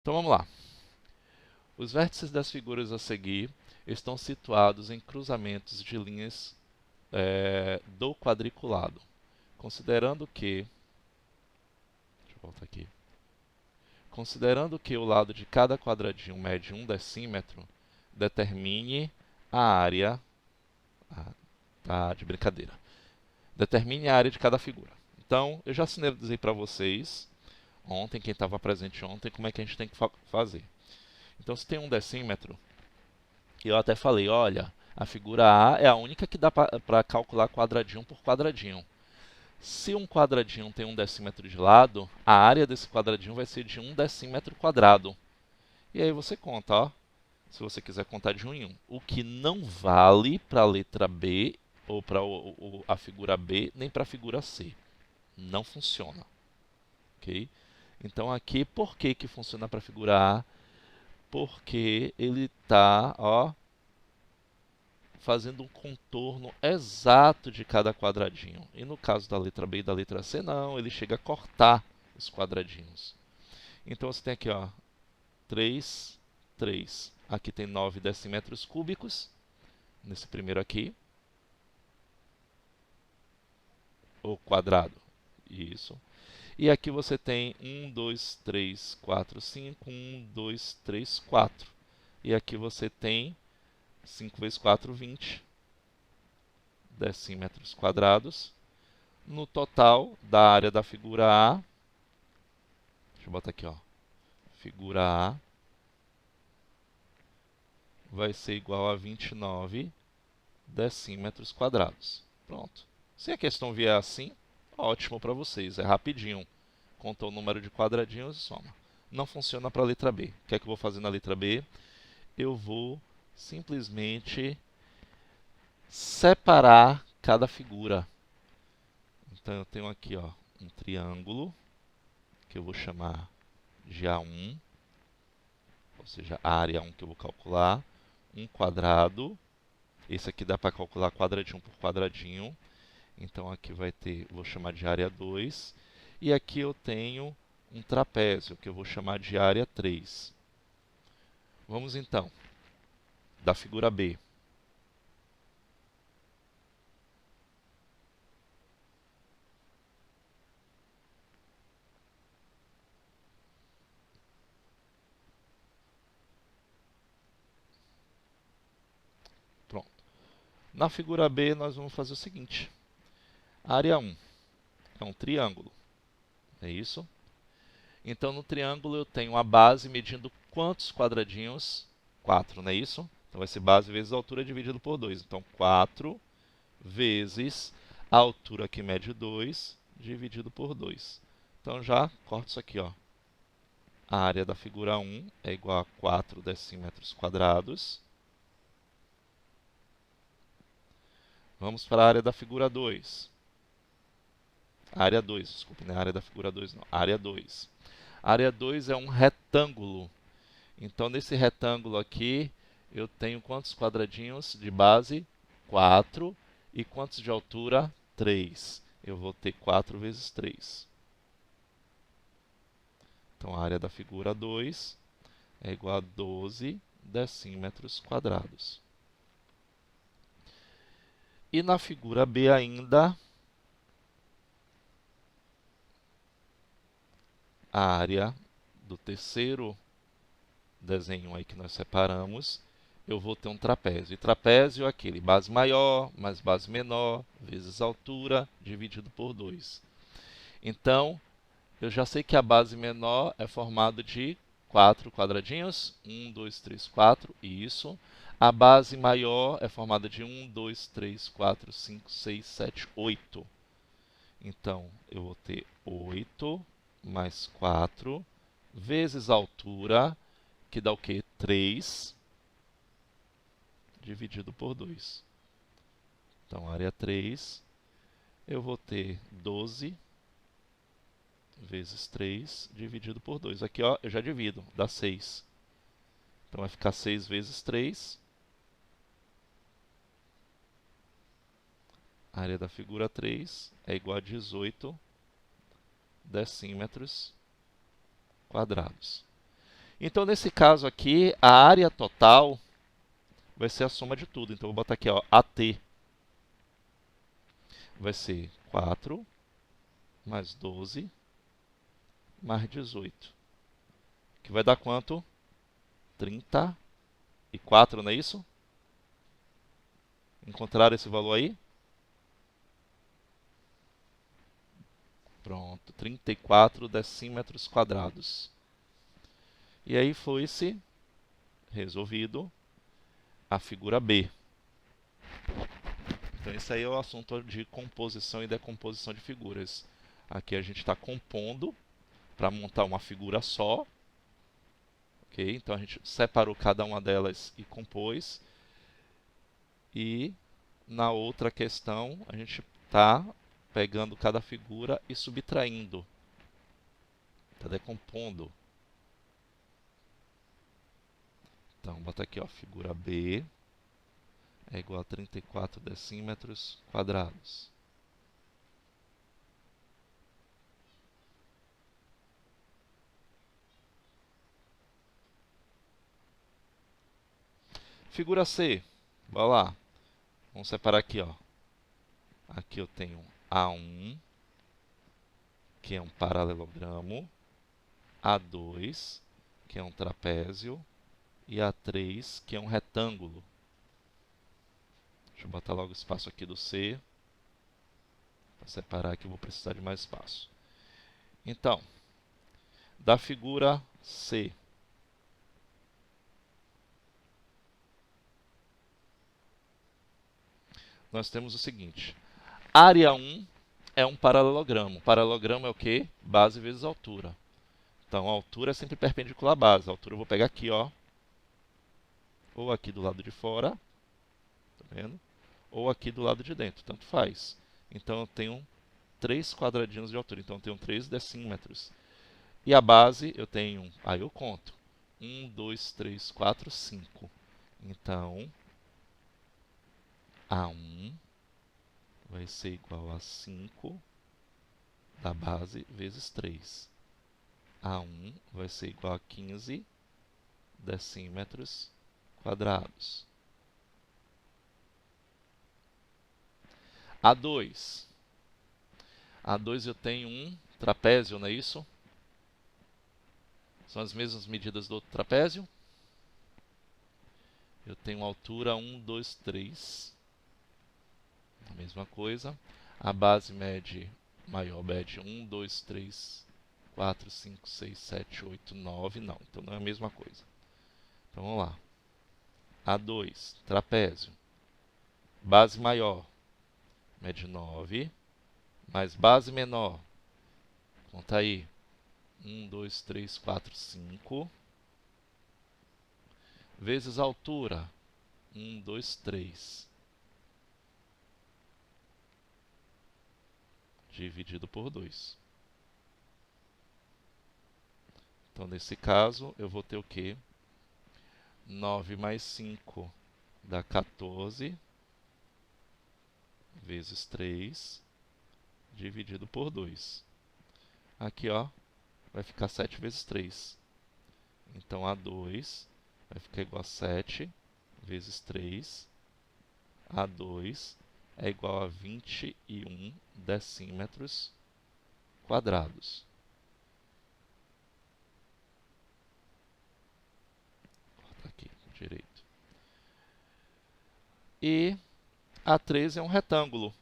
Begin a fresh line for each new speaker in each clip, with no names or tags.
Então vamos lá. Os vértices das figuras a seguir estão situados em cruzamentos de linhas do quadriculado. Considerando que, deixa eu voltar aqui. Considerando que o lado de cada quadradinho mede 1 decímetro, determine a área. Tá de brincadeira. Determine a área de cada figura. Então, eu já sinalizei para vocês ontem, quem estava presente ontem, como é que a gente tem que fazer. Então, se tem 1 decímetro, eu até falei, olha, a figura A é a única que dá para calcular quadradinho por quadradinho. Se um quadradinho tem 1 decímetro de lado, a área desse quadradinho vai ser de 1 decímetro quadrado. E aí você conta, ó, se você quiser contar de 1 em 1. O que não vale para a letra B, ou para a figura B, nem para a figura C. Não funciona. Ok? Então aqui, por que que funciona para a figura A? Porque ele está fazendo um contorno exato de cada quadradinho. E no caso da letra B e da letra C, não, ele chega a cortar os quadradinhos. Então você tem aqui, ó, 3, 3. Aqui tem 9 decímetros cúbicos, nesse primeiro aqui. Ou quadrado, isso. E aqui você tem 1, 2, 3, 4, 5, 1, 2, 3, 4. E aqui você tem 5 vezes 4, 20 decímetros quadrados. No total da área da figura A, deixa eu botar aqui, ó, figura A vai ser igual a 29 decímetros quadrados. Pronto. Se a questão vier assim, ótimo para vocês, é rapidinho. Conta o número de quadradinhos e soma. Não funciona para a letra B. O que é que eu vou fazer na letra B? Eu vou simplesmente separar cada figura. Então eu tenho aqui, ó, um triângulo, que eu vou chamar de A1, ou seja, a área 1 que eu vou calcular, um quadrado, esse aqui dá para calcular quadradinho por quadradinho, então aqui vai ter, vou chamar de área 2, e aqui eu tenho um trapézio, que eu vou chamar de área 3. Vamos então, da figura B. Pronto. Na figura B, nós vamos fazer o seguinte. Área 1 é um triângulo, é isso? Então, no triângulo, eu tenho a base medindo quantos quadradinhos? 4, não é isso? Então, vai ser base vezes a altura dividido por 2. Então, 4 vezes a altura que mede 2 dividido por 2. Então, já corto isso aqui, ó. A área da figura 1 é igual a 4 decímetros quadrados. Vamos para a área da figura 2. Área 2, desculpe, não é área da figura 2 não. Área 2. Área 2 é um retângulo. Então, nesse retângulo aqui, eu tenho quantos quadradinhos de base? 4. E quantos de altura? 3. Eu vou ter 4 vezes 3. Então, a área da figura 2 é igual a 12 decímetros quadrados. E na figura B ainda, a área do terceiro desenho aí que nós separamos, eu vou ter um trapézio. E trapézio é aquele, base maior mais base menor, vezes altura, dividido por 2. Então, eu já sei que a base menor é formada de 4 quadradinhos. 1, 2, 3, 4, isso. A base maior é formada de 1, 2, 3, 4, 5, 6, 7, 8. Então, eu vou ter 8 mais 4 vezes a altura, que dá o quê? 3 dividido por 2. Então, área 3, eu vou ter 12 vezes 3 dividido por 2. Aqui, ó, eu já divido, dá 6. Então, vai ficar 6 vezes 3. A área da figura 3 é igual a 18 decímetros quadrados. Então, nesse caso aqui, a área total vai ser a soma de tudo. Então, eu vou botar aqui, ó, AT vai ser 4 mais 12 mais 18. Que vai dar quanto? 34, não é isso? Encontraram esse valor aí? Pronto, 34 decímetros quadrados. E aí foi-se resolvido a figura B. Então, esse aí é o assunto de composição e decomposição de figuras. Aqui a gente está compondo para montar uma figura só. Okay? Então, a gente separou cada uma delas e compôs. E na outra questão, a gente está pegando cada figura e subtraindo. Está decompondo. Então, bota aqui, ó, figura B é igual a 34 decímetros quadrados. Figura C, vai lá. Vamos separar aqui, ó. Aqui eu tenho A1, que é um paralelogramo, A2, que é um trapézio, e A3, que é um retângulo. Deixa eu botar logo o espaço aqui do C. Para separar aqui eu vou precisar de mais espaço. Então, da figura C, nós temos o seguinte. Área 1 é um paralelogramo. Paralelogramo é o quê? Base vezes altura. Então, a altura é sempre perpendicular à base. A altura eu vou pegar aqui, ó. Ou aqui do lado de fora. Tá vendo? Ou aqui do lado de dentro. Tanto faz. Então, eu tenho 3 quadradinhos de altura. Então, eu tenho 3 decímetros. E a base, eu tenho... Aí eu conto. 1, 2, 3, 4, 5. Então, A1 vai ser igual a 5 da base vezes 3. A1 vai ser igual a 15 decímetros quadrados. A2. A2 eu tenho um trapézio, não é isso? São as mesmas medidas do outro trapézio. Eu tenho altura 1, 2, 3. A mesma coisa. A base mede, maior mede 1, 2, 3, 4, 5, 6, 7, 8, 9. Não, então não é a mesma coisa. Então vamos lá. A2, trapézio. Base maior, mede 9. Mais base menor. Conta aí. 1, 2, 3, 4, 5. Vezes altura. 1, 2, 3. Dividido por 2. Então, nesse caso, eu vou ter o quê? 9 mais 5 dá 14. Vezes 3. Dividido por 2. Aqui, ó, vai ficar 7 vezes 3. Então, A2 vai ficar igual a 7 vezes 3. A2 é igual a 21 decímetros quadrados. Corta aqui, direito. E A3 é um retângulo.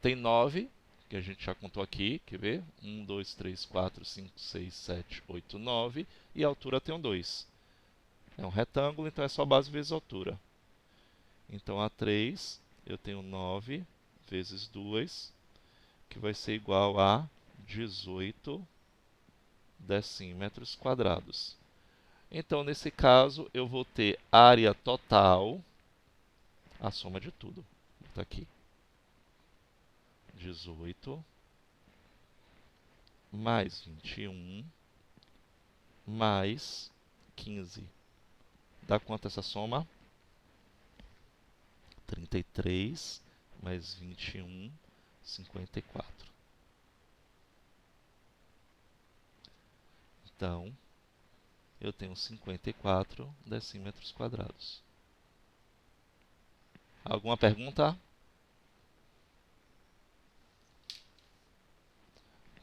Tem 9, que a gente já contou aqui, quer ver? 1, 2, 3, 4, 5, 6, 7, 8, 9. E a altura tem um 2. É um retângulo, então é só base vezes altura. Então, A3, eu tenho 9 vezes 2, que vai ser igual a 18 decímetros quadrados. Então, nesse caso, eu vou ter área total, a soma de tudo. Está aqui. 18 mais 21 mais 15. Dá quanto essa soma? 33 mais 21, 54. Então, eu tenho 54 decímetros quadrados. Alguma pergunta?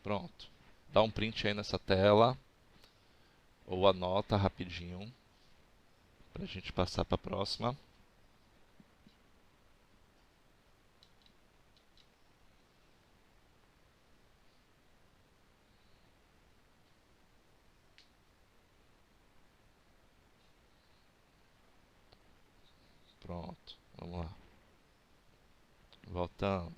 Pronto. Dá um print aí nessa tela, ou anota rapidinho, para a gente passar para a próxima. Pronto, vamos lá. Voltando.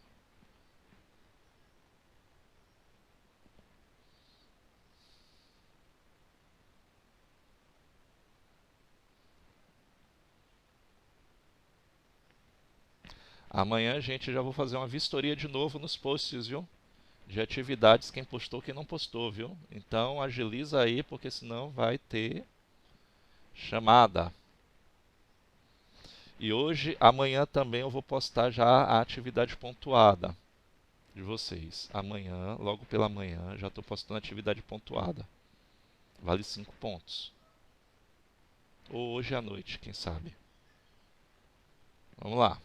Amanhã, gente, eu já vou fazer uma vistoria de novo nos posts, viu? De atividades, quem postou, quem não postou, viu? Então, agiliza aí, porque senão vai ter chamada. E hoje, amanhã também eu vou postar já a atividade pontuada de vocês. Amanhã, logo pela manhã, já estou postando a atividade pontuada. Vale 5 pontos. Ou hoje à noite, quem sabe. Vamos lá.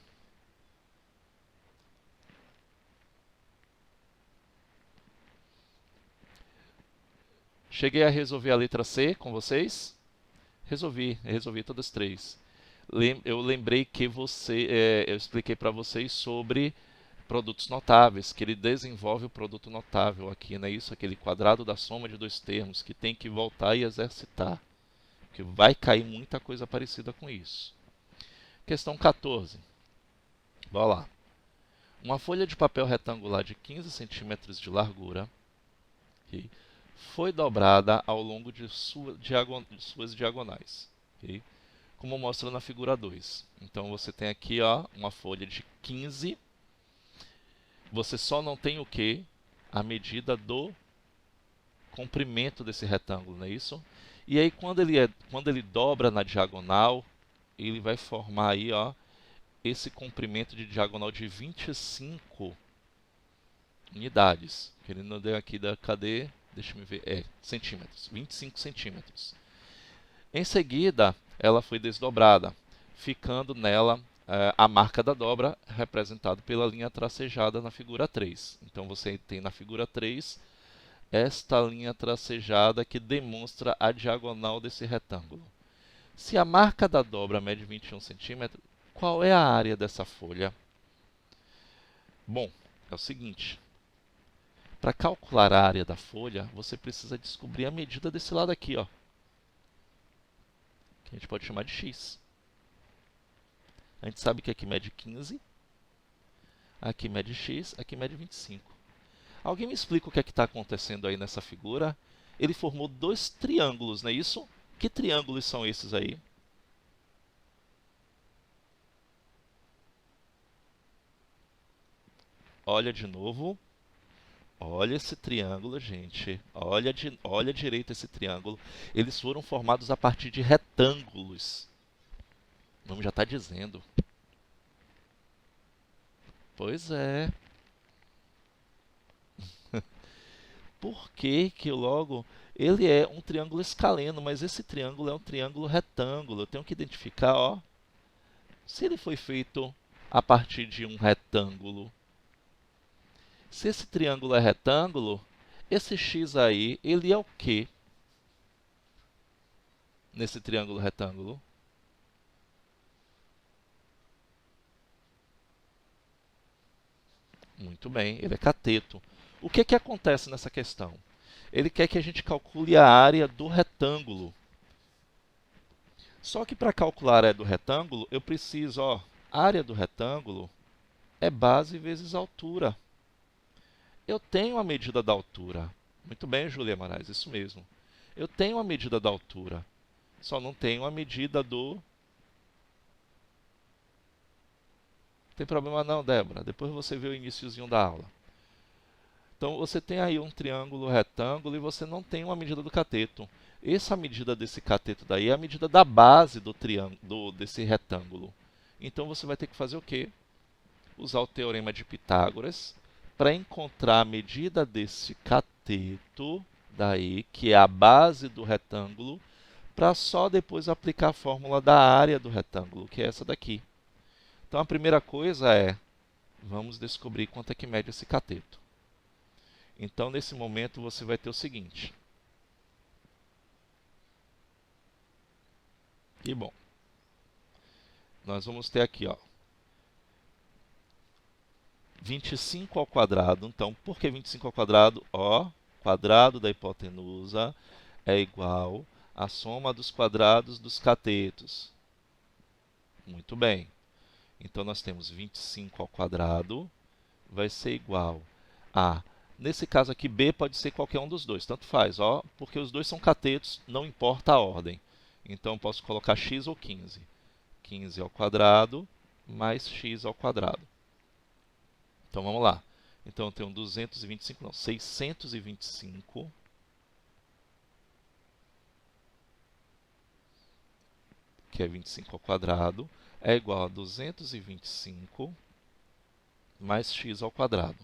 Cheguei a resolver a letra C com vocês? Resolvi todas três. Eu lembrei que eu expliquei para vocês sobre produtos notáveis, que ele desenvolve o produto notável aqui, não é isso? Aquele quadrado da soma de dois termos que tem que voltar e exercitar, que vai cair muita coisa parecida com isso. Questão 14. Bora lá. Uma folha de papel retangular de 15 centímetros de largura, okay, foi dobrada ao longo de suas diagonais, okay, como mostra na figura 2. Então você tem aqui uma folha de 15. Você só não tem o que? A medida do comprimento desse retângulo, não é isso? E aí quando ele dobra na diagonal, ele vai formar aí, esse comprimento de diagonal de 25 unidades. Ele não deu aqui cadê? Deixa eu ver. Centímetros. 25 centímetros. Em seguida, ela foi desdobrada, ficando nela a marca da dobra, representada pela linha tracejada na figura 3. Então você tem na figura 3 esta linha tracejada que demonstra a diagonal desse retângulo. Se a marca da dobra mede 21 centímetros, qual é a área dessa folha? Bom, é o seguinte. Para calcular a área da folha, você precisa descobrir a medida desse lado aqui, que a gente pode chamar de x. A gente sabe que aqui mede 15, aqui mede x, aqui mede 25. Alguém me explica o que é que está acontecendo aí nessa figura? Ele formou dois triângulos, não é isso? Que triângulos são esses aí? Olha de novo. Olha esse triângulo, gente. Olha direito esse triângulo. Eles foram formados a partir de retângulos. O nome já está dizendo. Pois é. Por que que logo ele é um triângulo escaleno, mas esse triângulo é um triângulo retângulo? Eu tenho que identificar, se ele foi feito a partir de um retângulo. Se esse triângulo é retângulo, esse x aí, ele é o quê nesse triângulo retângulo? Muito bem, ele é cateto. O que que acontece nessa questão? Ele quer que a gente calcule a área do retângulo. Só que para calcular a área do retângulo, eu preciso, a área do retângulo é base vezes altura. Eu tenho a medida da altura. Muito bem, Júlia Moraes, isso mesmo. Eu tenho a medida da altura, só não tenho a medida do... Não tem problema não, Débora. Depois você vê o iniciozinho da aula. Então, você tem aí um triângulo retângulo e você não tem uma medida do cateto. Essa medida desse cateto daí é a medida da base do triângulo, desse retângulo. Então, você vai ter que fazer o quê? Usar o teorema de Pitágoras para encontrar a medida desse cateto daí, que é a base do retângulo, para só depois aplicar a fórmula da área do retângulo, que é essa daqui. Então, a primeira coisa é, vamos descobrir quanto é que mede esse cateto. Então, nesse momento, você vai ter o seguinte. E bom, nós vamos ter aqui, ó, 25 ao quadrado. Então, por que 25 ao quadrado? Ó, quadrado da hipotenusa é igual à soma dos quadrados dos catetos. Muito bem. Então, nós temos 25 ao quadrado vai ser igual a... Nesse caso aqui, B pode ser qualquer um dos dois, tanto faz, ó, porque os dois são catetos, não importa a ordem. Então, eu posso colocar x ou 15. 15 ao quadrado mais x ao quadrado. Então, vamos lá. Então, eu tenho 225, não, 625 que é 25 ao quadrado, é igual a 225 mais x ao quadrado.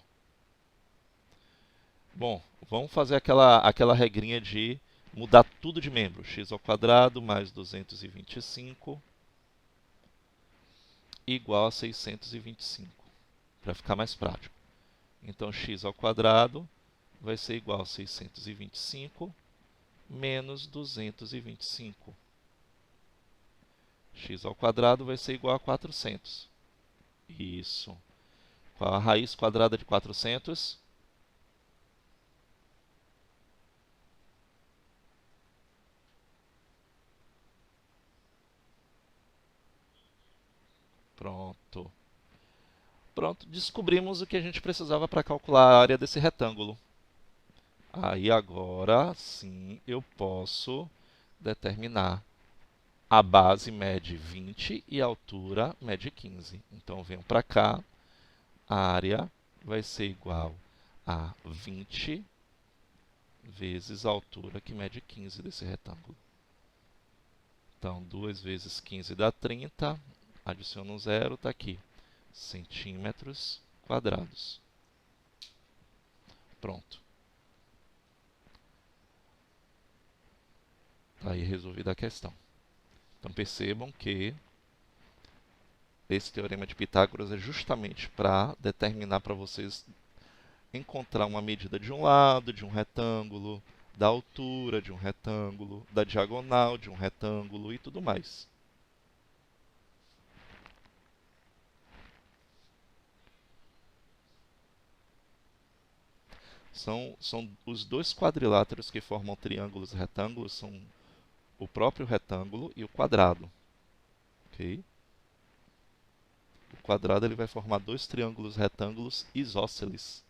Bom, vamos fazer aquela regrinha de mudar tudo de membro. X ao quadrado mais 225 igual a 625, para ficar mais prático. Então, x ao quadrado vai ser igual a 625 menos 225. X ao quadrado vai ser igual a 400. Isso. Qual a raiz quadrada de 400? Pronto. Pronto, descobrimos o que a gente precisava para calcular a área desse retângulo. Aí agora sim eu posso determinar. A base mede 20 e a altura mede 15. Então eu venho para cá, a área vai ser igual a 20 vezes a altura que mede 15 desse retângulo. Então 2 vezes 15 dá 30, adiciono um zero, está aqui, centímetros quadrados. Pronto. Está aí resolvida a questão. Então percebam que esse teorema de Pitágoras é justamente para determinar para vocês encontrar uma medida de um lado, de um retângulo, da altura de um retângulo, da diagonal de um retângulo e tudo mais. São os dois quadriláteros que formam triângulos retângulos, são o próprio retângulo e o quadrado. Okay? O quadrado ele vai formar dois triângulos retângulos isósceles.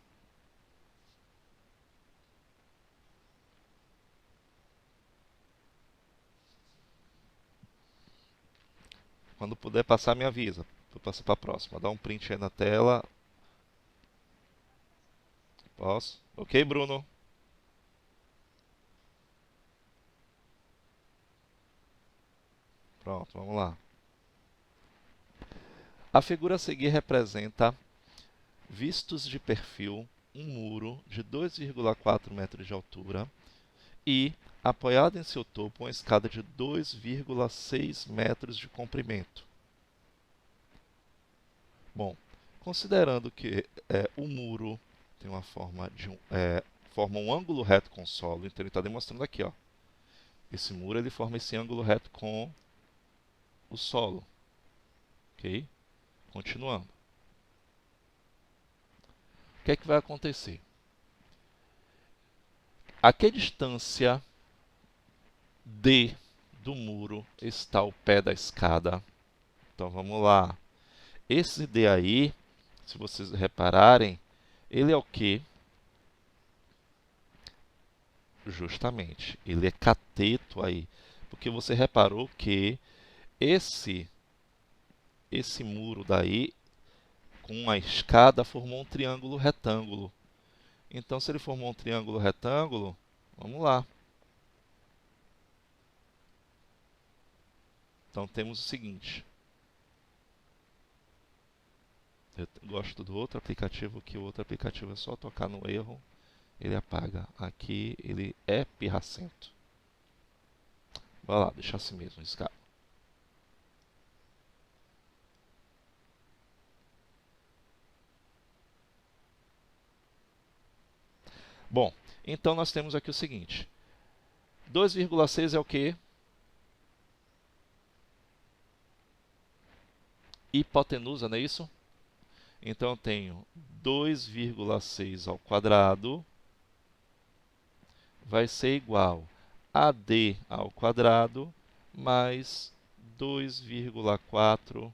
Quando puder passar, me avisa. Eu passo para a próxima. Dá um print aí na tela. Posso? Ok, Bruno? Pronto, vamos lá. A figura a seguir representa, vistos de perfil, um muro de 2,4 metros de altura e, apoiado em seu topo, uma escada de 2,6 metros de comprimento. Bom, considerando que o muro tem uma forma forma um ângulo reto com o solo, então ele está demonstrando aqui, ó, esse muro ele forma esse ângulo reto com o solo, ok? Continuando. O que é que vai acontecer? A que distância D do muro está o pé da escada? Então vamos lá. Esse D aí, se vocês repararem, ele é o quê? Justamente, ele é cateto aí. Porque você reparou que esse muro daí, com a escada, formou um triângulo retângulo. Então, se ele formou um triângulo retângulo, vamos lá. Então, temos o seguinte. Eu gosto do outro aplicativo, que o outro aplicativo é só tocar no erro, ele apaga. Aqui ele é pirracento. Vai lá, deixa assim mesmo, escada. Bom, então nós temos aqui o seguinte. 2,6 é o quê? Hipotenusa, não é isso? Então eu tenho 2,6 ao quadrado vai ser igual a d ao quadrado mais 2,4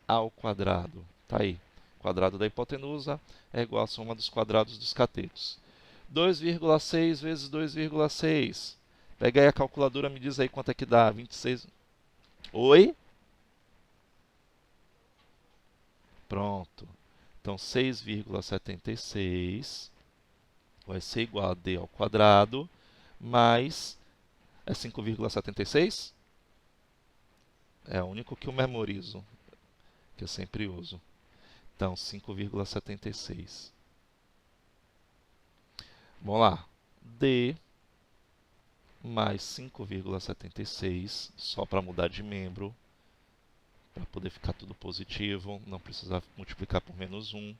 ao quadrado. Tá aí. O quadrado da hipotenusa é igual à soma dos quadrados dos catetos. 2,6 vezes 2,6. Pega aí a calculadora, me diz aí quanto é que dá. 26. Oi? Pronto. Então, 6,76 vai ser igual a d ao quadrado mais... É 5,76? É o único que eu memorizo, que eu sempre uso. Então, 5,76. Vamos lá. D mais 5,76, só para mudar de membro, para poder ficar tudo positivo, não precisar multiplicar por menos 1.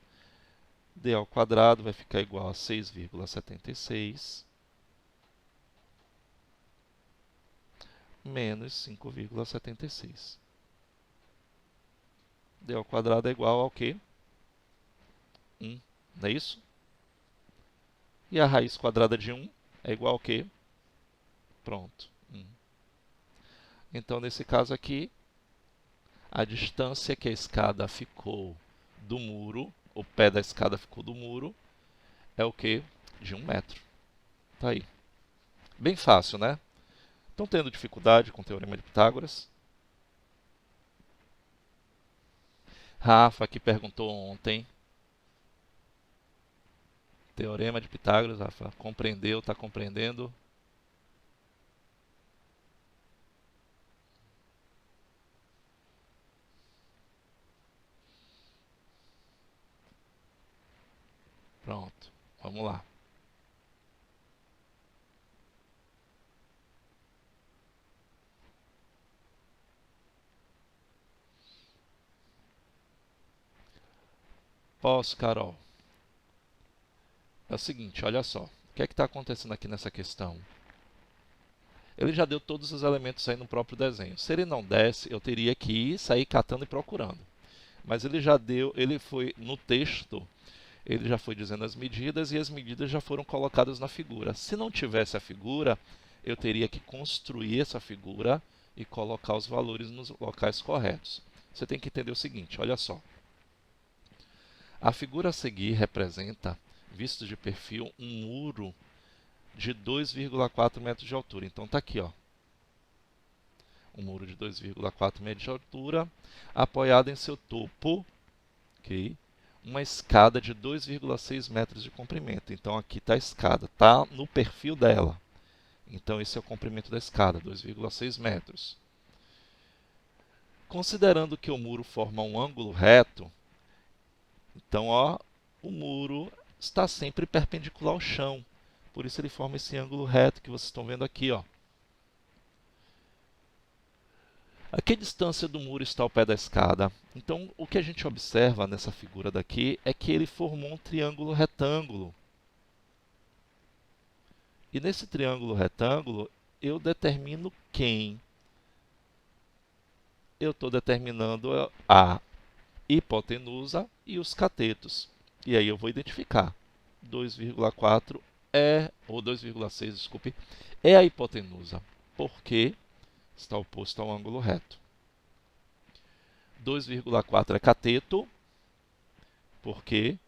D ao quadrado vai ficar igual a 6,76 menos 5,76. D ao quadrado é igual ao quê? 1, não é isso? E a raiz quadrada de 1 é igual ao quê? Pronto, 1. Então, nesse caso aqui, a distância que a escada ficou do muro, o pé da escada ficou do muro, é o quê? De 1 metro. Tá aí. Bem fácil, né? Estão tendo dificuldade com o Teorema de Pitágoras? Rafa, que perguntou ontem. Teorema de Pitágoras, Rafa, compreendeu, está compreendendo? Pronto, vamos lá. Posso, Carol? É o seguinte, olha só. O que é que está acontecendo aqui nessa questão? Ele já deu todos os elementos aí no próprio desenho. Se ele não desse, eu teria que ir, sair catando e procurando. Mas ele já deu, ele foi no texto, ele já foi dizendo as medidas e as medidas já foram colocadas na figura. Se não tivesse a figura, eu teria que construir essa figura e colocar os valores nos locais corretos. Você tem que entender o seguinte, olha só. A figura a seguir representa, visto de perfil, um muro de 2,4 metros de altura. Então está aqui, ó, um muro de 2,4 metros de altura, apoiado em seu topo, ok? Uma escada de 2,6 metros de comprimento. Então aqui está a escada, está no perfil dela. Então esse é o comprimento da escada, 2,6 metros. Considerando que o muro forma um ângulo reto, então ó, o muro está sempre perpendicular ao chão. Por isso ele forma esse ângulo reto que vocês estão vendo aqui, ó. A que distância do muro está ao pé da escada? Então, o que a gente observa nessa figura daqui é que ele formou um triângulo retângulo. E nesse triângulo retângulo, eu determino quem? Eu estou determinando a hipotenusa e os catetos. E aí eu vou identificar. 2,4 ou 2,6, desculpe, é a hipotenusa, porque está oposto ao ângulo reto. 2,4 é cateto, porque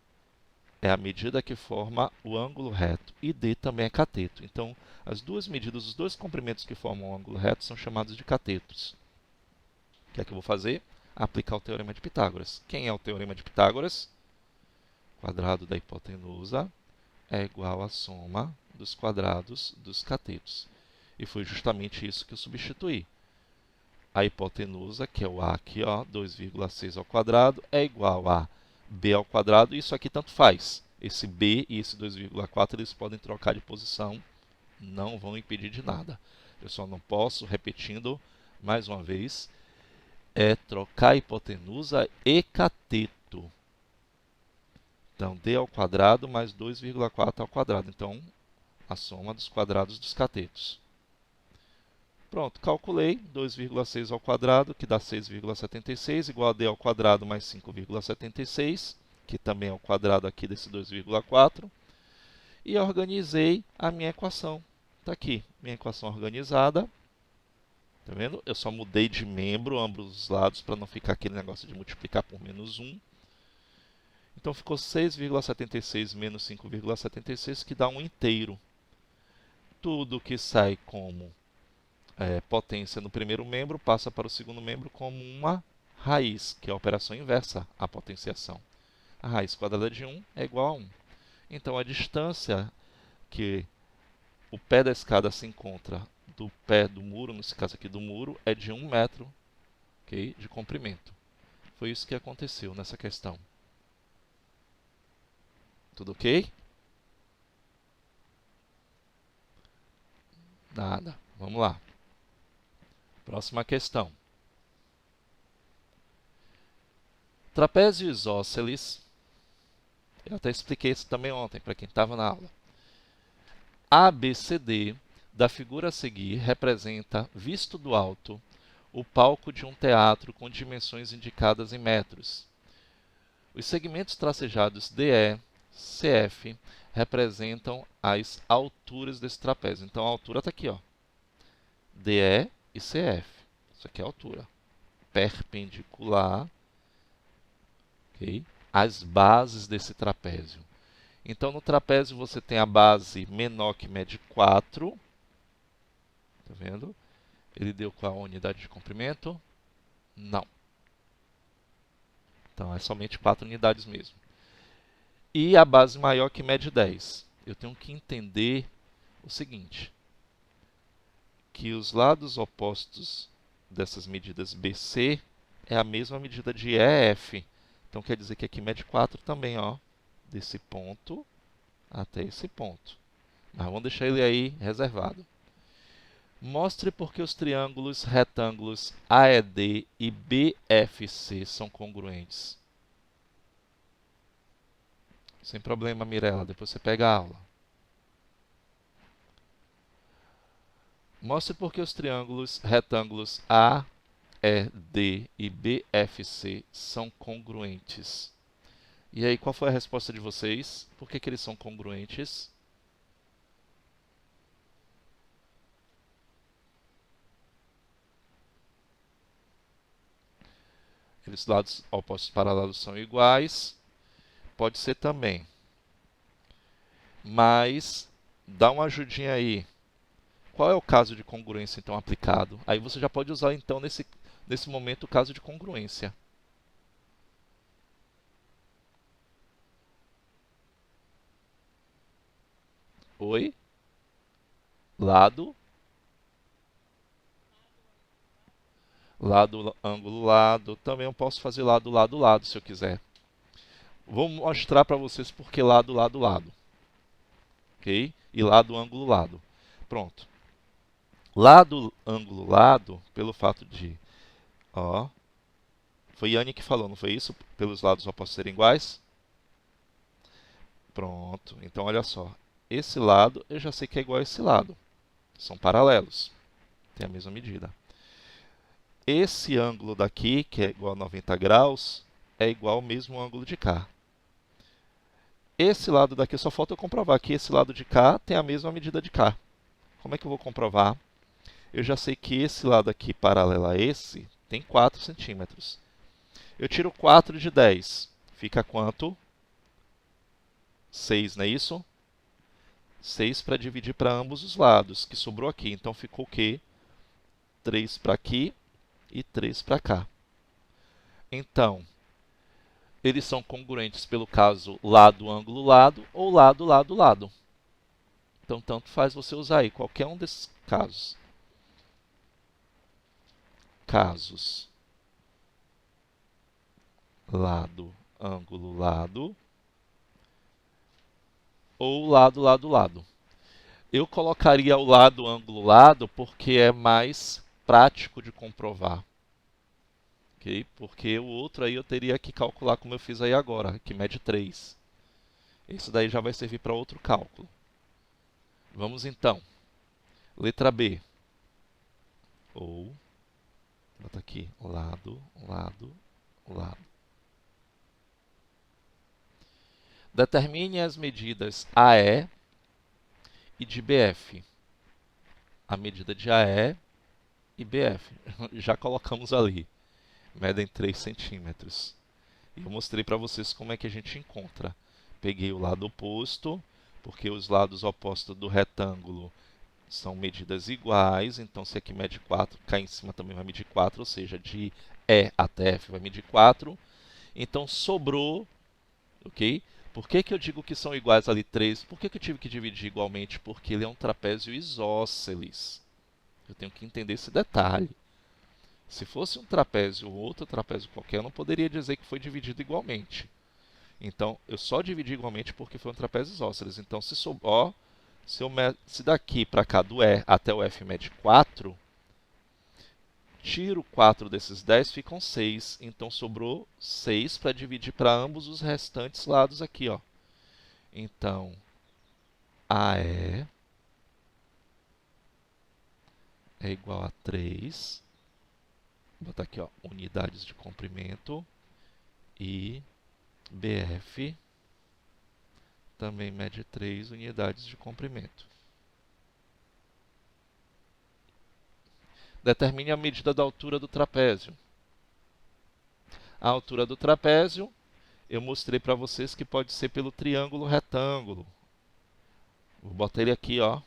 é a medida que forma o ângulo reto. E D também é cateto. Então, as duas medidas, os dois comprimentos que formam o ângulo reto são chamados de catetos. O que é que eu vou fazer? Aplicar o Teorema de Pitágoras. Quem é o Teorema de Pitágoras? O quadrado da hipotenusa é igual à soma dos quadrados dos catetos. E foi justamente isso que eu substituí. A hipotenusa, que é o A aqui, 2,6 ao quadrado, é igual a B ao quadrado. Isso aqui tanto faz. Esse B e esse 2,4 eles podem trocar de posição, não vão impedir de nada. Eu só não posso, repetindo mais uma vez, é trocar hipotenusa e cateto. Então, d ao quadrado mais 2,4 ao quadrado. Então, a soma dos quadrados dos catetos. Pronto, calculei 2,6 ao quadrado, que dá 6,76, igual a d ao quadrado mais 5,76, que também é o quadrado aqui desse 2,4. E organizei a minha equação. Está aqui, minha equação organizada. Tá vendo? Eu só mudei de membro ambos os lados para não ficar aquele negócio de multiplicar por menos 1. Então ficou 6,76 menos 5,76, que dá um inteiro. Tudo que sai como potência no primeiro membro passa para o segundo membro como uma raiz, que é a operação inversa à potenciação. A raiz quadrada de 1 é igual a 1. Então a distância que o pé da escada se encontra do pé do muro, nesse caso aqui do muro, é de 1 metro, okay, de comprimento. Foi isso que aconteceu nessa questão. Tudo ok? Nada. Vamos lá. Próxima questão. Trapézio isósceles. Eu até expliquei isso também ontem, para quem estava na aula. ABCD da figura a seguir representa, visto do alto, o palco de um teatro com dimensões indicadas em metros. Os segmentos tracejados DE, CF, representam as alturas desse trapézio. Então, a altura está aqui, ó. DE e CF. Isso aqui é a altura. Perpendicular, okay, às bases desse trapézio. Então, no trapézio, você tem a base menor que mede 4. Tá vendo? Ele deu qual a unidade de comprimento? Não. Então, é somente 4 unidades mesmo. E a base maior que mede 10. Eu tenho que entender o seguinte, que os lados opostos dessas medidas BC é a mesma medida de EF. Então, quer dizer que aqui mede 4 também, ó, desse ponto até esse ponto. Mas vamos deixar ele aí reservado. Mostre por que os triângulos retângulos AED e BFC são congruentes. Sem problema, Mirella, depois você pega a aula. Mostre por que os triângulos retângulos AED e BFC são congruentes. E aí, qual foi a resposta de vocês? Por que eles são congruentes? Aqueles lados opostos paralelos são iguais. Pode ser também. Mas, dá uma ajudinha aí. Qual é o caso de congruência, então, aplicado? Aí você já pode usar, então, nesse momento, o caso de congruência. Oi? Lado. Lado, ângulo, lado. Também eu posso fazer lado, lado, lado, se eu quiser. Vou mostrar para vocês por que lado, lado, lado. Ok? E lado, ângulo, lado. Pronto. Lado, ângulo, lado, pelo fato de... Ó, foi Yanni que falou, não foi isso? Pelos lados opostos serem iguais? Pronto. Então, olha só. Esse lado, eu já sei que é igual a esse lado. São paralelos. Tem a mesma medida. Esse ângulo daqui, que é igual a 90 graus, é igual ao mesmo ângulo de cá. Esse lado daqui, só falta eu comprovar que esse lado de cá tem a mesma medida de cá. Como é que eu vou comprovar? Eu já sei que esse lado aqui, paralelo a esse, tem 4 centímetros. Eu tiro 4 de 10. Fica quanto? 6, não é isso? 6 para dividir para ambos os lados, que sobrou aqui. Então, ficou o quê? 3 para aqui e 3 para cá. Então, eles são congruentes pelo caso lado, ângulo, lado ou lado, lado, lado. Então, tanto faz você usar aí qualquer um desses casos. Casos lado, ângulo, lado ou lado, lado, lado. Eu colocaria o lado ângulo lado porque é mais prático de comprovar. Ok? Porque o outro aí eu teria que calcular como eu fiz aí agora, que mede 3. Isso daí já vai servir para outro cálculo. Vamos então. Letra B. Ou, bota aqui, lado, lado, lado. Determine as medidas AE e de BF. A medida de AE e BF. Já colocamos ali. Medem 3 centímetros. E eu mostrei para vocês como é que a gente encontra. Peguei o lado oposto, porque os lados opostos do retângulo são medidas iguais. Então, se aqui mede 4, cá em cima também vai medir 4, ou seja, de E até F vai medir 4. Então, sobrou, ok? Por que que eu digo que são iguais ali 3? Por que que eu tive que dividir igualmente? Porque ele é um trapézio isósceles. Eu tenho que entender esse detalhe. Se fosse um trapézio ou outro trapézio qualquer, eu não poderia dizer que foi dividido igualmente. Então, eu só dividi igualmente porque foi um trapézio isósceles. Então, se daqui para cá do E até o F mede 4, tiro 4 desses 10, ficam 6. Então, sobrou 6 para dividir para ambos os restantes lados aqui, ó. Então, AE é igual a 3. Vou botar aqui, ó, unidades de comprimento. E BF também mede 3 unidades de comprimento. Determine a medida da altura do trapézio. A altura do trapézio, eu mostrei para vocês que pode ser pelo triângulo retângulo. Vou botar ele aqui, ó.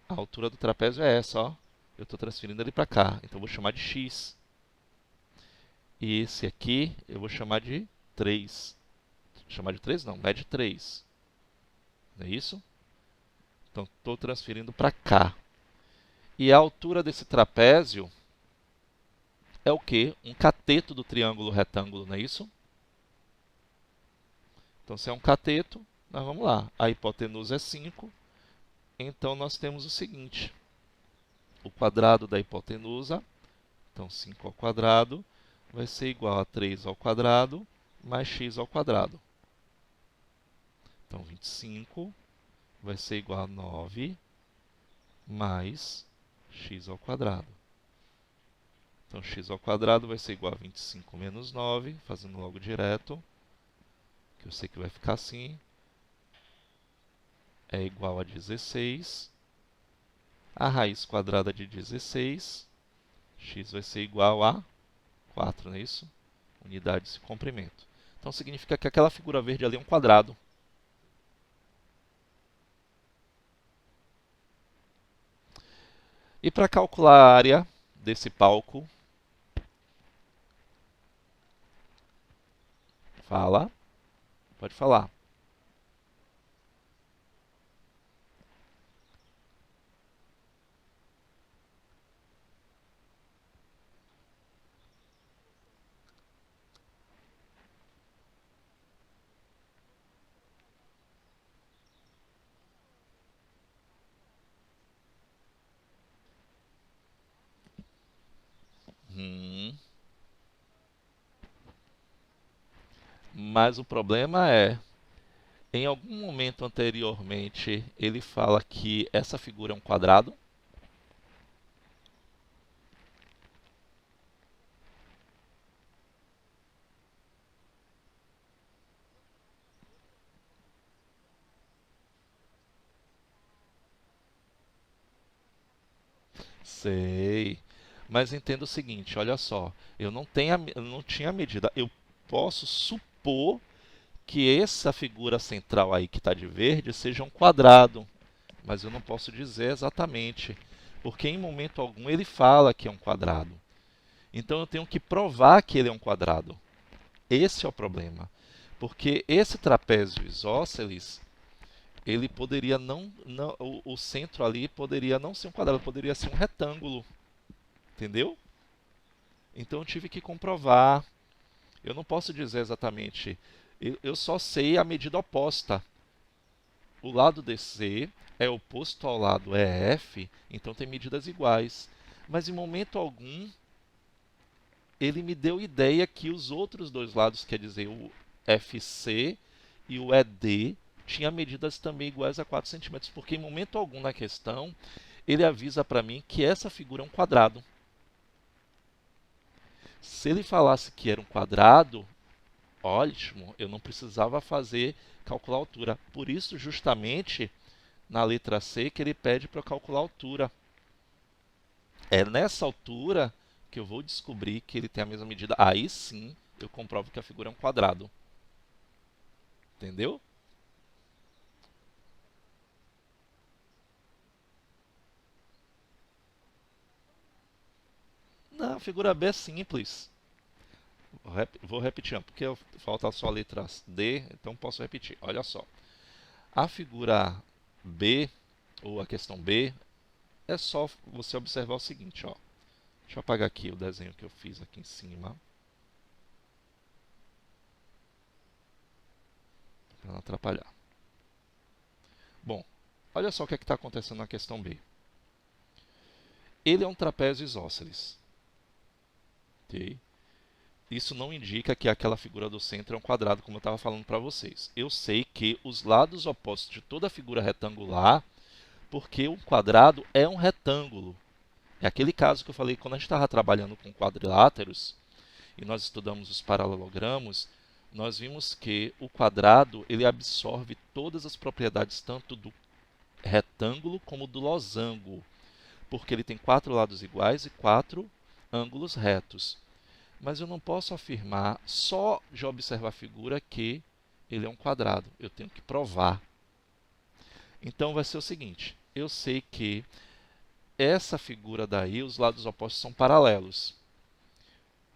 A altura do trapézio é essa, ó. Eu estou transferindo ele para cá, então eu vou chamar de x. E esse aqui eu vou chamar de 3. Chamar de 3 não, mede 3. Não é isso? Então estou transferindo para cá. E a altura desse trapézio é o quê? Um cateto do triângulo retângulo, não é isso? Então, se é um cateto, nós vamos lá. A hipotenusa é 5. Então, nós temos o seguinte. O quadrado da hipotenusa, então 5 ao quadrado, vai ser igual a 3 ao quadrado mais x ao quadrado. Então, 25 vai ser igual a 9 mais x ao quadrado. Então, x ao quadrado vai ser igual a 25 menos 9, fazendo logo direto, que eu sei que vai ficar assim, é igual a 16. A raiz quadrada de 16, x vai ser igual a 4, não é isso? Unidades de comprimento. Então, significa que aquela figura verde ali é um quadrado. E para calcular a área desse palco, fala, pode falar. Hum. Mas o problema é, em algum momento anteriormente, ele fala que essa figura é um quadrado. Sei. Mas entenda o seguinte, olha só. Eu não tinha medida. Eu posso supor que essa figura central aí que está de verde seja um quadrado. Mas eu não posso dizer exatamente. Porque em momento algum ele fala que é um quadrado. Então eu tenho que provar que ele é um quadrado. Esse é o problema. Porque esse trapézio isósceles, ele poderia o centro ali poderia não ser um quadrado, poderia ser um retângulo. Entendeu? Então eu tive que comprovar. Eu não posso dizer exatamente Eu só sei a medida oposta. O lado DC é oposto ao lado EF, então tem medidas iguais. Mas em momento algum ele me deu ideia que os outros dois lados, quer dizer, o FC e o ED, tinham medidas também iguais a 4 centímetros, porque em momento algum na questão ele avisa para mim que essa figura é um quadrado. Se ele falasse que era um quadrado, ótimo, eu não precisava calcular a altura. Por isso, justamente, na letra C, que ele pede para eu calcular a altura. É nessa altura que eu vou descobrir que ele tem a mesma medida. Aí sim, eu comprovo que a figura é um quadrado. Entendeu? Não, a figura B é simples. Vou repetir, porque falta só a letra D, então posso repetir. Olha só. A figura B, ou a questão B, é só você observar o seguinte, ó. Deixa eu apagar aqui o desenho que eu fiz aqui em cima, para não atrapalhar. Bom, olha só o que está acontecendo na questão B. Ele é um trapézio isósceles. Okay? Isso não indica que aquela figura do centro é um quadrado, como eu estava falando para vocês. Eu sei que os lados opostos de toda figura retangular, porque um quadrado é um retângulo. É aquele caso que eu falei quando a gente estava trabalhando com quadriláteros e nós estudamos os paralelogramos, nós vimos que o quadrado ele absorve todas as propriedades tanto do retângulo como do losango, porque ele tem 4 lados iguais e 4 ângulos retos. Mas eu não posso afirmar, só de observar a figura, que ele é um quadrado. Eu tenho que provar. Então vai ser o seguinte, eu sei que essa figura daí, os lados opostos são paralelos.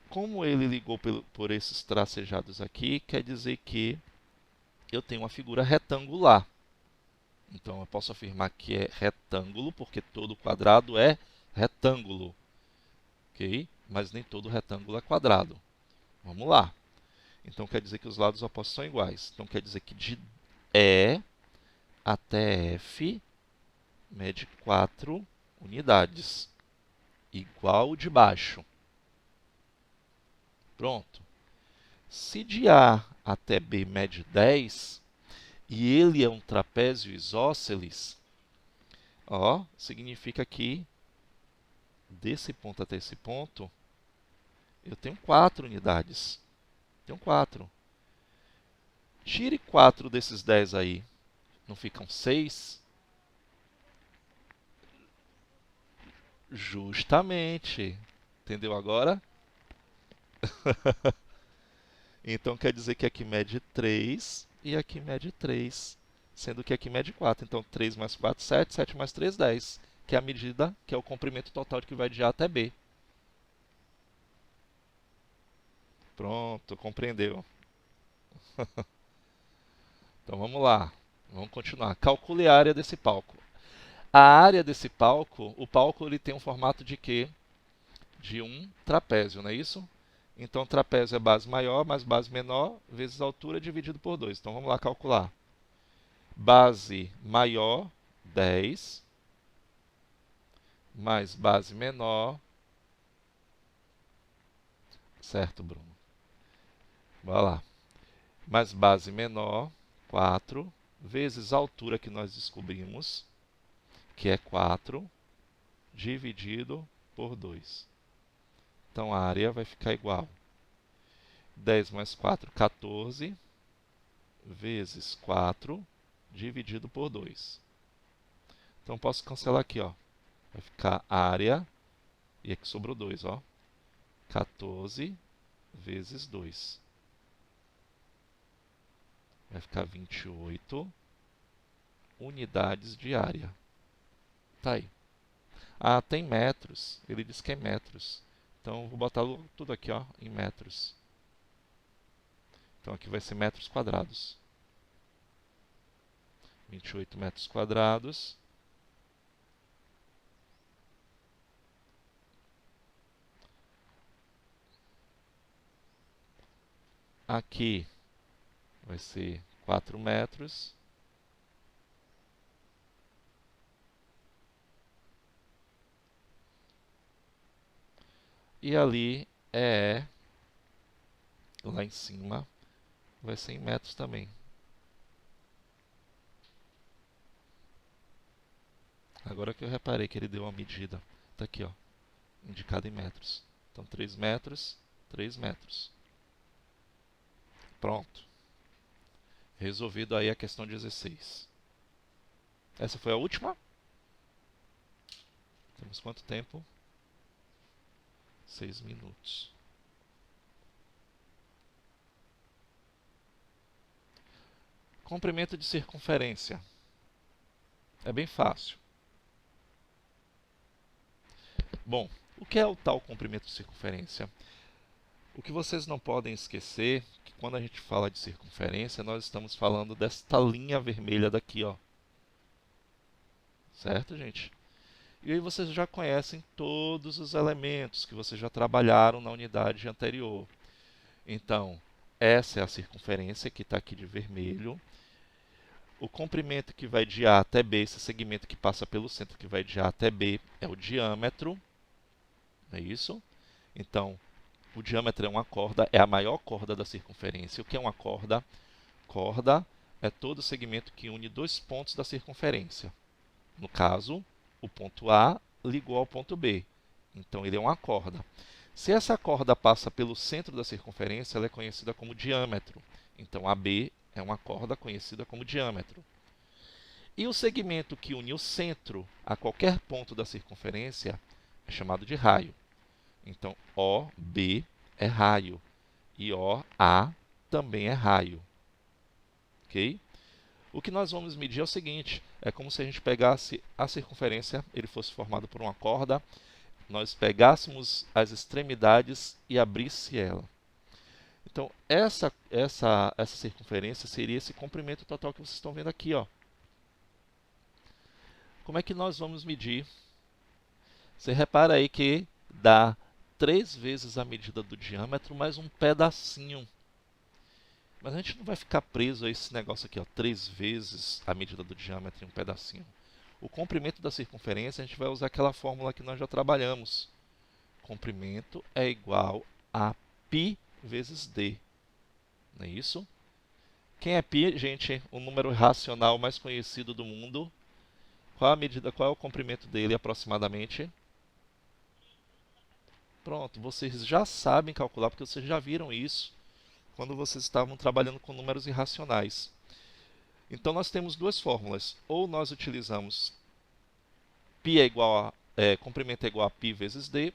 Como ele ligou por esses tracejados aqui, quer dizer que eu tenho uma figura retangular. Então eu posso afirmar que é retângulo, porque todo quadrado é retângulo. Ok? Mas nem todo retângulo é quadrado. Vamos lá. Então quer dizer que os lados opostos são iguais. Então quer dizer que de E até F mede 4 unidades, igual o de baixo. Pronto. Se de A até B mede 10 e ele é um trapézio isósceles, ó, significa que desse ponto até esse ponto eu tenho 4 unidades. Tenho 4. Tire 4 desses 10 aí. Não ficam 6? Justamente. Entendeu agora? Então quer dizer que aqui mede 3 e aqui mede 3, sendo que aqui mede 4. Então 3 mais 4, 7, 7 mais 3, 10, que é a medida, que é o comprimento total que vai de A até B. Pronto, compreendeu. Então vamos lá, vamos continuar. Calcule a área desse palco. A área desse palco, o palco ele tem um formato de quê? De um trapézio, não é isso? Então trapézio é base maior mais base menor vezes a altura dividido por 2. Então vamos lá calcular. Base maior, 10, mais base menor, certo, Bruno? Vai lá. Mais base menor, 4, vezes a altura que nós descobrimos, que é 4, dividido por 2. Então a área vai ficar igual. 10 mais 4, 14, vezes 4, dividido por 2. Então posso cancelar aqui, ó. Vai ficar área, e aqui sobrou 2, ó. 14 vezes 2. Vai ficar 28 unidades de área. Tá aí. Ah, tem metros. Ele diz que é metros. Então, vou botar tudo aqui, ó, em metros. Então, aqui vai ser metros quadrados. 28 metros quadrados. Aqui vai ser 4 metros. E ali lá em cima, vai ser em metros também. Agora que eu reparei que ele deu uma medida. Está aqui, ó, indicado em metros. Então, 3 metros, 3 metros. Pronto. Resolvido aí a questão 16. Essa foi a última? Temos quanto tempo? 6 minutos. Comprimento de circunferência. É bem fácil. Bom, o que é o tal comprimento de circunferência? O que vocês não podem esquecer é que quando a gente fala de circunferência, nós estamos falando desta linha vermelha daqui, ó. Certo, gente? E aí vocês já conhecem todos os elementos que vocês já trabalharam na unidade anterior. Então, essa é a circunferência que está aqui de vermelho. O comprimento que vai de A até B, esse segmento que passa pelo centro que vai de A até B, é o diâmetro. Não é isso? Então, o diâmetro é uma corda, é a maior corda da circunferência. O que é uma corda? Corda é todo segmento que une dois pontos da circunferência. No caso, o ponto A ligou ao ponto B. Então, ele é uma corda. Se essa corda passa pelo centro da circunferência, ela é conhecida como diâmetro. Então, AB é uma corda conhecida como diâmetro. E o segmento que une o centro a qualquer ponto da circunferência é chamado de raio. Então, OB é raio e OA também é raio. Ok? O que nós vamos medir é o seguinte, é como se a gente pegasse a circunferência, ele fosse formado por uma corda, nós pegássemos as extremidades e abrisse ela. Então, essa circunferência seria esse comprimento total que vocês estão vendo aqui, ó. Como é que nós vamos medir? Você repara aí que dá 3 vezes a medida do diâmetro mais um pedacinho. Mas a gente não vai ficar preso a esse negócio aqui, ó, 3 vezes a medida do diâmetro em um pedacinho. O comprimento da circunferência, a gente vai usar aquela fórmula que nós já trabalhamos. Comprimento é igual a π vezes d. Não é isso? Quem é π, gente? O número racional mais conhecido do mundo. Qual a medida, qual é o comprimento dele aproximadamente? Pronto, vocês já sabem calcular, porque vocês já viram isso quando vocês estavam trabalhando com números irracionais. Então, nós temos duas fórmulas. Ou nós utilizamos comprimento é igual a π vezes d,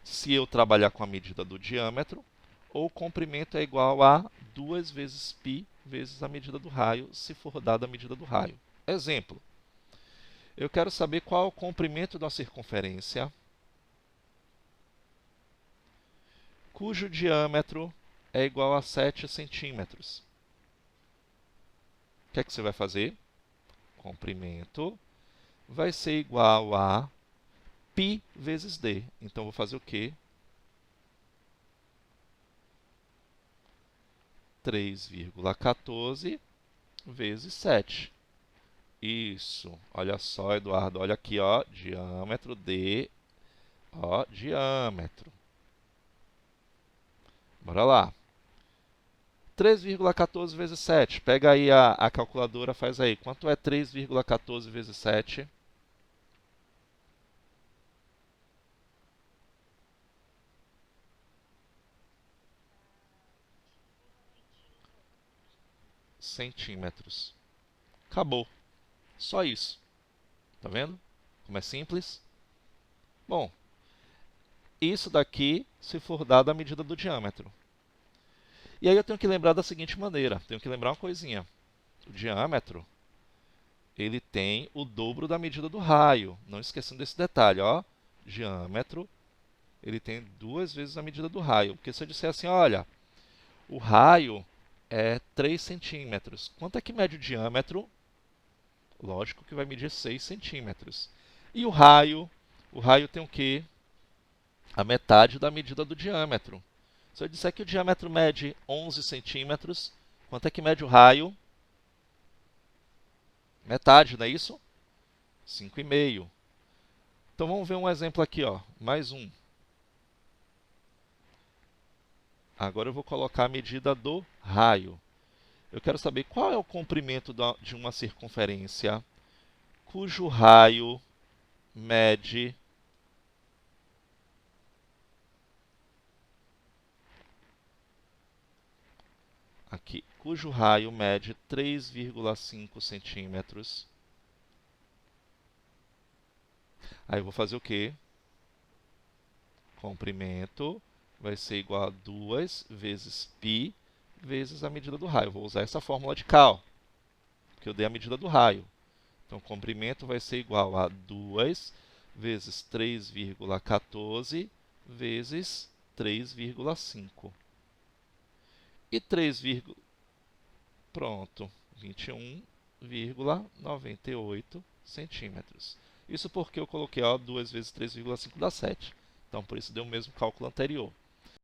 se eu trabalhar com a medida do diâmetro, ou comprimento é igual a 2 vezes π vezes a medida do raio, se for dada a medida do raio. Exemplo, eu quero saber qual é o comprimento da circunferência cujo diâmetro é igual a 7 centímetros. O que é que você vai fazer? Comprimento vai ser igual a π vezes d. Então, eu vou fazer o quê? 3,14 vezes 7. Isso. Olha só, Eduardo. Olha aqui, ó. Diâmetro d. Ó, diâmetro. Bora lá. 3,14 vezes 7. Pega aí a calculadora, faz aí. Quanto é 3,14 vezes 7? Centímetros. Acabou. Só isso. Tá vendo? Como é simples? Bom, isso daqui se for dado a medida do diâmetro. E aí eu tenho que lembrar da seguinte maneira. Tenho que lembrar uma coisinha. O diâmetro, ele tem o dobro da medida do raio. Não esquecendo desse detalhe, ó. Diâmetro, ele tem 2 vezes a medida do raio. Porque se eu disser assim, olha, o raio é 3 centímetros. Quanto é que mede o diâmetro? Lógico que vai medir 6 centímetros. E o raio tem o quê? A metade da medida do diâmetro. Se eu disser que o diâmetro mede 11 centímetros, Quanto é que mede o raio? Metade, não é isso? 5,5. Então vamos ver um exemplo aqui, ó. Mais um. Agora eu vou colocar a medida do raio. Eu quero saber qual é o comprimento de uma circunferência cujo raio mede aqui, cujo raio mede 3,5 centímetros. Aí eu vou fazer o quê? Comprimento vai ser igual a 2 vezes π vezes a medida do raio. Eu vou usar essa fórmula de Cal, porque eu dei a medida do raio. Então, comprimento vai ser igual a 2 vezes 3,14 vezes 3,5. E 3, pronto, 21,98 centímetros. Isso porque eu coloquei 2 vezes 3,5 dá 7. Então, por isso deu o mesmo cálculo anterior.